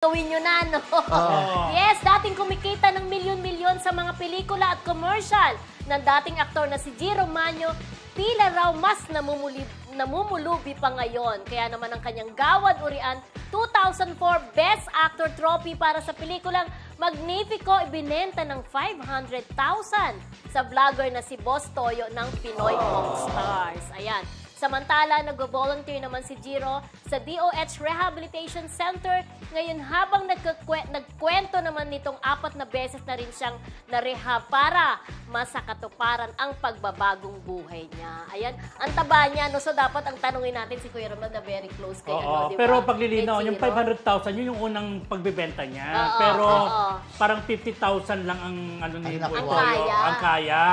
Gawin nyo na, no? Yes, dating kumikita ng milyon-milyon sa mga pelikula at commercial ng dating aktor na si Jiro Manyo, tila raw mas namumulubi pa ngayon. Kaya naman ang kanyang Gawad Urian 2004 Best Actor Trophy para sa pelikulang Magnifico ibinenta ng 500,000 sa vlogger na si Boss Toyo ng Pinoy Pop Stars. Ayan. Samantala, nag-volunteer naman si Jiro sa DOH Rehabilitation Center. Ngayon, habang nagkwento naman nitong 4 na beses na rin siyang na-rehab para masakatuparan ang pagbabagong buhay niya. Ayan, ang taba niya, no? So dapat ang tanungin natin si Kuya Romel na very close kay ano, diba? Pero paglilinaw, yung 500,000, yun yung unang pagbibenta niya. Pero parang 50,000 lang ang ano ni Boy Toyo. Ang kaya.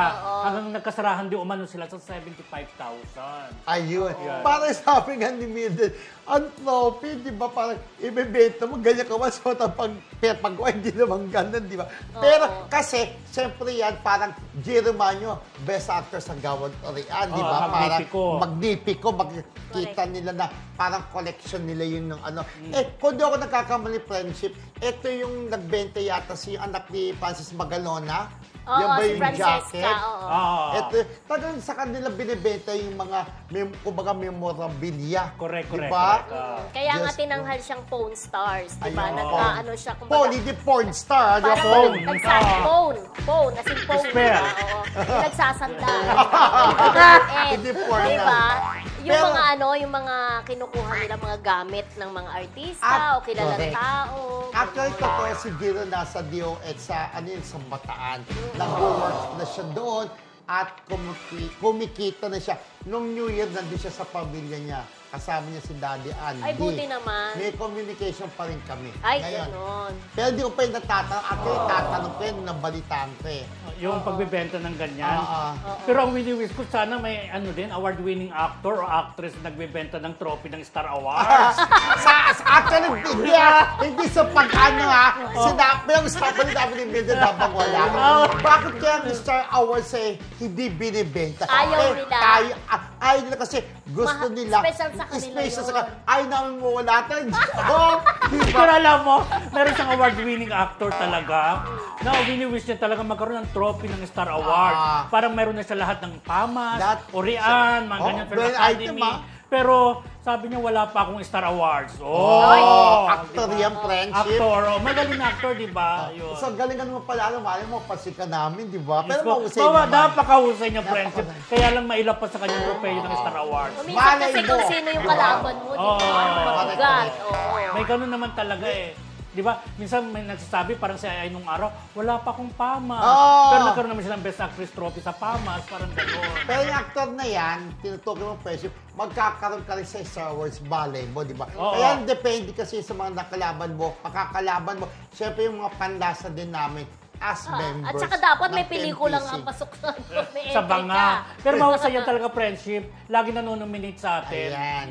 Hanggang nagkasarahan di umano sila sa 75,000. Ayun. Parang sabi nga ni Mildred, ang trophy, di ba, parang ibebenta mo, ganyan ka ba, so pag hindi naman ganun, di ba? Pero kasi, siyempre yan, parang Jiro Manyo, Best Actor sa Gawad Urian, di ba? Magnifico, makikita nila na parang collection nila yun ng ano. Kung di ako nagkakamali friendship, ito yung nagbenta yata si anak ni Francis Magalona. Yan ba si yung Francesca, jacket? oo. Ito, talagang sa kanila binibenta yung mga, kumbaga, memorabilia. Correct. Kaya nga tinanghal siyang Pawn Stars, di ba? Nag-ano siya, kumbaga. Pawn, hindi porn star. Parang Pawn, as in Pawn, di ba? Yung nagsasanda. Hindi porn na. Diba? Yung mga yung mga kinukuha nila mga gamit ng mga artista o kilalang tao. Actually, totoo si Jiro nasa DOH sa, sa Bataan. Nag-work na siya doon at kumikita na siya. Nung New Year, nandun siya sa pamilya niya. Kasama niya si Daddy Andy. Ay, buti naman. May communication pa rin kami. Ay, gano'n. Pero di ko pa yung natatanong. Actually, tatanong ko yun, nabalitaan ko eh. Yung pagbibenta ng ganyan. Pero ang wini-wish ko, sana may award-winning actor o actress na nagbibenta ng trophy ng Star Awards. Actually, hindi sa pag-ano sinabi yung sabi ni Mildred habang wala. Bakit kaya ang Star Awards hindi binibenta? Ayaw nila. Ayaw nila kasi gusto nila. Special sa kanila yun. Ayaw namin mawala tayo. Pero alam mo, meron siyang award-winning actor talaga na wini-wish niya talaga magkaroon ng trophy ng Star Award. Parang meron na siya lahat ng Pamas, Urian, mga ganyan, Film Academy. Pero sabi niya wala pa akong Star Awards. Actor yan, friendship. Actor, magaling na actor, di ba? So, galing ka naman pala, mali mo, pasika namin, di ba? Pero mahusay naman. Napakahusay niya, friendship. Kaya lang mailap pa sa kanyang tropeyo ng Star Awards. Umisip kasi kung sino yung kalaban mo, di ba? Mabigat. May ganun naman talaga eh. Di ba? Minsan may nagsasabi, parang si Ay nung araw, wala pa akong Pamas. Pero nagkaroon naman silang Best Actress Trophy sa Pamas, parang gano'n. Pero yung actor na yan, tinutukoy mo presyo, magkakaroon ka rin sa Star Wars ballet mo, di ba? Kaya depende kasi sa mga nakalaban mo, makakalaban mo. Siyempre yung mga panlasa din namin as members. At saka dapat may pelikulang ang pasok sa banga. Pero mahusay yan talaga, friendship. Lagi nanonominate sa atin. Ayan.